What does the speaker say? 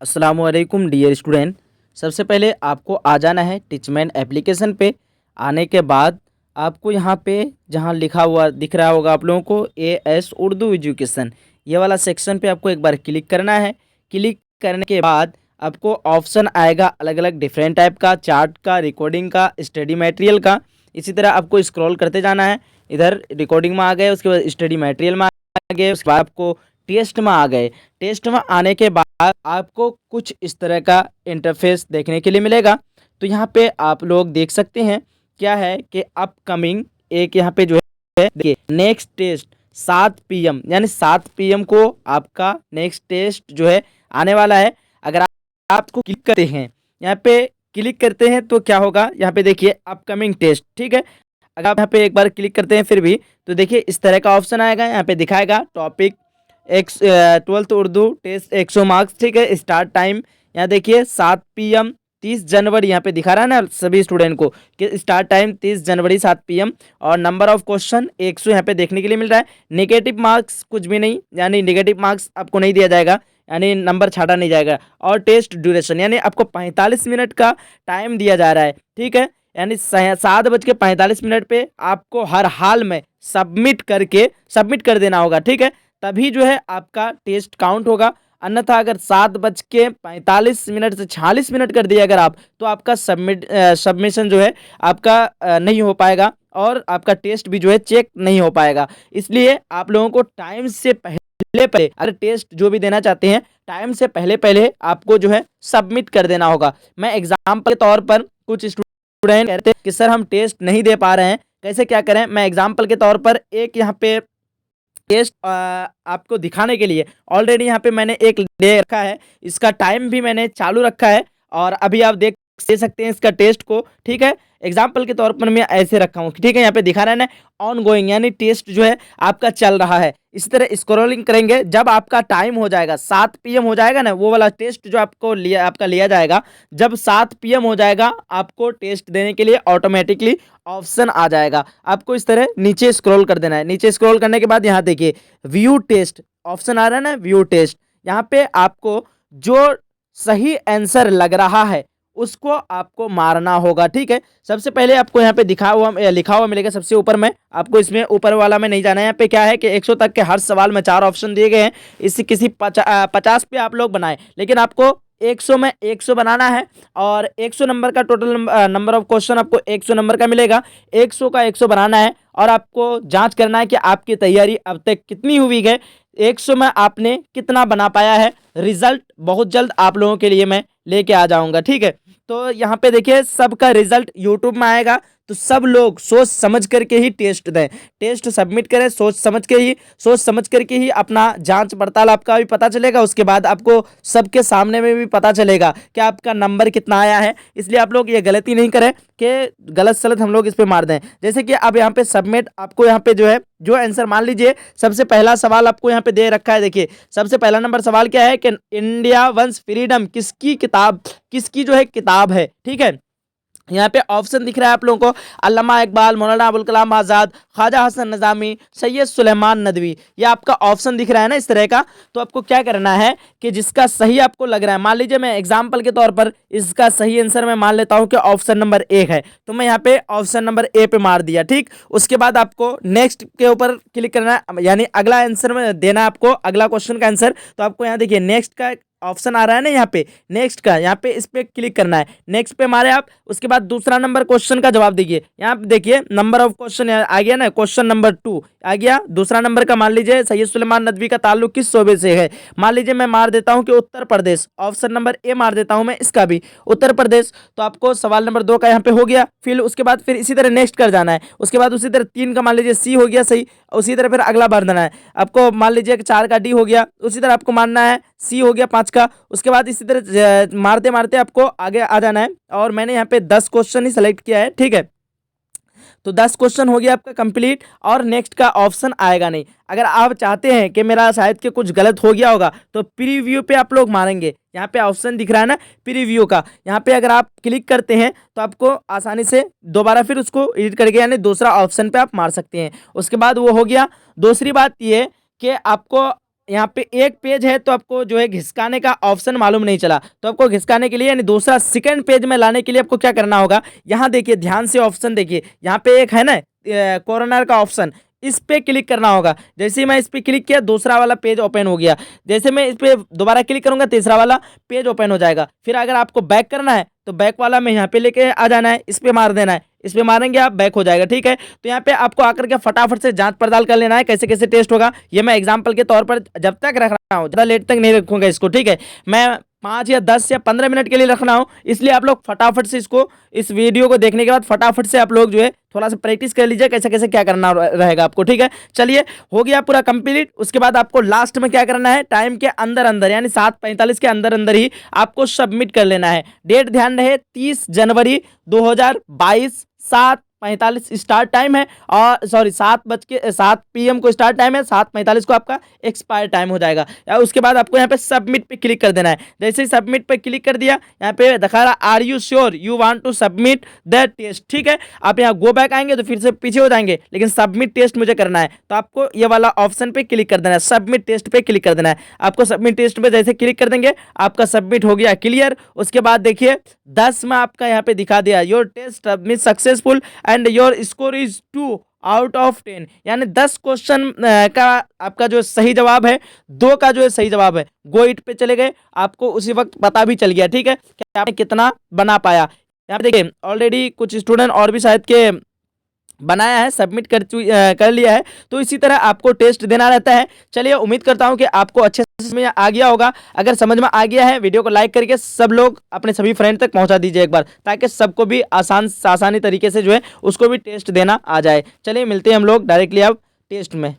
अस्सलामुअलैकुम dear student. सबसे पहले आपको आ जाना है टीचमेंट एप्लीकेशन पे। आने के बाद आपको यहाँ पे जहाँ लिखा हुआ दिख रहा होगा आप लोगों को एएस उर्दू एजुकेशन, ये वाला सेक्शन पे आपको एक बार क्लिक करना है। क्लिक करने के बाद आपको ऑप्शन आएगा अलग अलग डिफरेंट टाइप का, चार्ट का, रिकॉर्डिंग का, स्टडी मटेरियल का। इसी तरह आपको स्क्रॉल करते जाना है। इधर रिकॉर्डिंग में आ गए, उसके बाद स्टडी मटेरियल में आ गए, उसके बाद आपको टेस्ट में आ गए। टेस्ट में आने के बाद आपको कुछ इस तरह का इंटरफेस देखने के लिए मिलेगा। तो यहाँ पे आप लोग देख सकते हैं क्या है कि अपकमिंग एक यहाँ पे जो है देखिए नेक्स्ट टेस्ट 7 PM, यानी 7 PM को आपका नेक्स्ट टेस्ट जो है आने वाला है। अगर आपको क्लिक करते हैं, यहाँ पे क्लिक करते हैं तो क्या होगा, यहाँ पे देखिए अपकमिंग टेस्ट, ठीक है। अगर आप यहाँ पे एक बार क्लिक करते हैं फिर भी तो देखिए इस तरह का ऑप्शन आएगा। यहाँ पे दिखाएगा topic 12th Urdu test 100 marks, ठीक है। स्टार्ट टाइम यहाँ देखिए 7 PM 30 जनवरी, यहाँ पे दिखा रहा है ना सभी स्टूडेंट को कि स्टार्ट टाइम 30 जनवरी 7 PM। और नंबर ऑफ क्वेश्चन 100 यहाँ पे देखने के लिए मिल रहा है। नेगेटिव मार्क्स कुछ भी नहीं, यानी नेगेटिव मार्क्स आपको नहीं दिया जाएगा, यानी नंबर छाटा नहीं जाएगा। और टेस्ट ड्यूरेशन यानी आपको 45 मिनट का टाइम दिया जा रहा है, ठीक है। यानी 7:45 पे आपको हर हाल में सबमिट कर देना होगा, ठीक है। तभी जो है आपका टेस्ट काउंट होगा। अन्यथा अगर 7:45 से 46 मिनट कर दिए अगर आप, तो आपका सबमिशन जो है आपका नहीं हो पाएगा और आपका टेस्ट भी जो है चेक नहीं हो पाएगा। इसलिए आप लोगों को टाइम से पहले अगर टेस्ट जो भी देना चाहते हैं टाइम से पहले आपको जो है सबमिट कर देना होगा। मैं एग्जाम्पल के तौर पर कुछ स्टूडेंट कहते हैं कि सर हम टेस्ट नहीं दे पा रहे हैं, कैसे क्या करें। मैं एग्जाम्पल के तौर पर एक यहाँ पे टेस्ट आपको दिखाने के लिए ऑलरेडी यहाँ पे मैंने एक दे रखा है, इसका टाइम भी मैंने चालू रखा है और अभी आप देख सकते हैं इसका टेस्ट को, ठीक है। एग्जाम्पल के तौर पर मैं ऐसे रखा हूँ, ठीक है। यहाँ पे दिखा रहा है ना ऑन गोइंग, यानी टेस्ट जो है आपका चल रहा है। इसी तरह स्क्रॉलिंग करेंगे, जब आपका टाइम हो जाएगा 7 PM हो जाएगा ना, वो वाला टेस्ट जो आपको लिया जाएगा, जब 7 PM हो जाएगा आपको टेस्ट देने के लिए ऑटोमेटिकली ऑप्शन आ जाएगा। आपको इस तरह नीचे स्क्रॉल कर देना है। नीचे स्क्रॉल करने के बाद यहाँ देखिए व्यू टेस्ट ऑप्शन आ रहा है ना, व्यू टेस्ट। यहाँ पे आपको जो सही आंसर लग रहा है उसको आपको मारना होगा, ठीक है। सबसे पहले आपको यहाँ पे लिखा हुआ मिलेगा सबसे ऊपर में, आपको इसमें ऊपर वाला में नहीं जाना है। यहाँ पे क्या है कि 100 तक के हर सवाल में 4 ऑप्शन दिए गए हैं। इससे किसी 50 पे आप लोग बनाए, लेकिन आपको 100 में 100 बनाना है और 100 नंबर का टोटल नंबर ऑफ क्वेश्चन आपको 100 नंबर का मिलेगा। 100 का 100 बनाना है और आपको जांच करना है कि आपकी तैयारी अब तक कितनी हुई है, 100 में आपने कितना बना पाया है। रिजल्ट बहुत जल्द आप लोगों के लिए मैं लेके आ जाऊंगा, ठीक है। तो यहाँ पे देखिए सबका रिजल्ट यूट्यूब में आएगा, तो सब लोग सोच समझ करके ही टेस्ट दें, टेस्ट सबमिट करें सोच समझ करके ही अपना जांच पड़ताल आपका भी पता चलेगा। उसके बाद आपको सबके सामने में भी पता चलेगा कि आपका नंबर कितना आया है। इसलिए आप लोग ये गलती नहीं करें कि गलत सलत हम लोग इस पे मार दें। जैसे कि अब यहाँ पे सबमिट, आपको यहाँ पे जो है जो आंसर मान लीजिए सबसे पहला सवाल आपको यहाँ पे दे रखा है। देखिए सबसे पहला नंबर सवाल क्या है कि इंडिया वंस फ्रीडम किसकी जो है किताब है, ठीक है। यहाँ पे ऑप्शन दिख रहा है आप लोगों को, अल्लामा इकबाल, मौलाना अबुल कलाम आज़ाद, ख्वाजा हसन नज़ामी, सैयद सुलेमान नदवी। ये आपका ऑप्शन दिख रहा है ना इस तरह का। तो आपको क्या करना है कि जिसका सही आपको लग रहा है, मान लीजिए मैं एग्जाम्पल के तौर पर इसका सही आंसर मैं मान लेता हूँ कि ऑप्शन नंबर ए है, तो मैं यहाँ पे ऑप्शन नंबर ए पे मार दिया, ठीक। उसके बाद आपको नेक्स्ट के ऊपर क्लिक करना है, यानी अगला आंसर में देना है आपको, अगला क्वेश्चन का आंसर। तो आपको यहाँ देखिए नेक्स्ट का ऑप्शन आ रहा है ना, यहाँ पे नेक्स्ट का, यहाँ पे इस पे क्लिक करना है। नेक्स्ट पे मारे आप, उसके बाद दूसरा नंबर क्वेश्चन का जवाब दीजिए। यहाँ पे देखिए नंबर ऑफ क्वेश्चन आ गया ना, क्वेश्चन नंबर 2 आ गया। दूसरा नंबर का मान लीजिए सैयद सुलेमान नदवी का ताल्लुक किस शोबे से है, मान लीजिए मैं मार देता हूँ कि Uttar Pradesh, option number A मार देता हूँ मैं, इसका भी उत्तर प्रदेश। तो आपको सवाल नंबर 2 का यहाँ पे हो गया। फिर उसके बाद फिर इसी तरह नेक्स्ट कर जाना है। उसके बाद उसी तरह 3 का मान लीजिए सी हो गया सही, उसी तरह फिर अगला भर देना है। आपको मान लीजिए 4 का डी हो गया, उसी तरह आपको मानना है सी हो गया 5 का। उसके बाद इसी तरह मारते मारते आपको आगे आ जाना है। और मैंने यहाँ पे 10 क्वेश्चन ही सेलेक्ट किया है, ठीक है। तो 10 क्वेश्चन हो गया आपका कंप्लीट और नेक्स्ट का ऑप्शन आएगा नहीं। अगर आप चाहते हैं कि मेरा शायद के कुछ गलत हो गया होगा तो प्रीव्यू पे आप लोग मारेंगे। यहाँ पे ऑप्शन दिख रहा है ना प्रीव्यू का, यहाँ पे अगर आप क्लिक करते हैं तो आपको आसानी से दोबारा फिर उसको एडिट करके यानी दूसरा ऑप्शन पे आप मार सकते हैं। उसके बाद वो हो गया। दूसरी बात ये कि आपको यहाँ पे एक पेज है तो आपको जो है घिसकाने का ऑप्शन मालूम नहीं चला, तो आपको घिसकाने के लिए यानी दूसरा सेकंड पेज में लाने के लिए आपको क्या करना होगा, यहाँ देखिए ध्यान से ऑप्शन देखिए, यहाँ पे एक है ना कॉर्नर का ऑप्शन, इस पे क्लिक करना होगा। जैसे ही मैं इस पे क्लिक किया दूसरा वाला पेज ओपन हो गया, जैसे मैं इस पे दोबारा क्लिक करूंगा तीसरा वाला पेज ओपन हो जाएगा। फिर अगर आपको बैक करना है तो बैक वाला में यहाँ पे लेके आ जाना है, इस पे मार देना है, इस पे मारेंगे आप बैक हो जाएगा। ठीक है, तो यहाँ पे आपको आकर के फटाफट से जांच पड़ताल कर लेना है कैसे कैसे टेस्ट होगा। ये मैं एग्जाम्पल के तौर पर जब तक रख रहा हूँ, ज़्यादा लेट तक नहीं रखूंगा इसको। ठीक है, मैं 5 या 10 या 15 मिनट के लिए रखना हो, इसलिए आप लोग फटाफट से इसको, इस वीडियो को देखने के बाद फटाफट से आप लोग जो है थोड़ा सा प्रैक्टिस कर लीजिए कैसे कैसे क्या करना रहेगा आपको। ठीक है, चलिए हो गया पूरा कंप्लीट। उसके बाद आपको लास्ट में क्या करना है, टाइम के अंदर अंदर यानी 7:45 के अंदर अंदर ही आपको सबमिट कर लेना है। डेट ध्यान रहे 30 जनवरी 2022, 7:45 स्टार्ट टाइम है, और सॉरी 7 PM को स्टार्ट टाइम है, 7:45 को आपका एक्सपायर टाइम हो जाएगा। या उसके बाद आपको यहाँ पे सबमिट पे क्लिक कर देना है। जैसे ही सबमिट पे क्लिक कर दिया, यहाँ पे दिखा रहा are you sure you want to submit the test. ठीक है, आप यहाँ गो बैक आएंगे तो फिर से पीछे हो जाएंगे, लेकिन सबमिट टेस्ट मुझे करना है तो आपको ये वाला ऑप्शन पे क्लिक कर देना है, सबमिट टेस्ट पे क्लिक कर देना है। आपको सबमिट टेस्ट पे जैसे क्लिक कर देंगे आपका सबमिट हो गया क्लियर। उसके बाद देखिए 10 में आपका यहाँ पे दिखा दिया your test submit successful and your score is 2 out of 10, यानी 10 क्वेश्चन का आपका जो सही जवाब है 2 का जो है सही जवाब है। गो इट पे चले गए, आपको उसी वक्त पता भी चल गया। ठीक है, कि आपने कितना बना पाया। यहाँ पे देखिए ऑलरेडी कुछ स्टूडेंट और भी शायद के बनाया है, सबमिट कर लिया है, तो इसी तरह आपको टेस्ट देना रहता है। चलिए उम्मीद करता हूं कि आपको अच्छे से समझ में आ गया होगा। अगर समझ में आ गया है वीडियो को लाइक करके सब लोग अपने सभी फ्रेंड तक पहुंचा दीजिए एक बार, ताकि सबको भी आसानी तरीके से जो है उसको भी टेस्ट देना आ जाए। चलिए मिलते हैं हम लोग डायरेक्टली अब टेस्ट में।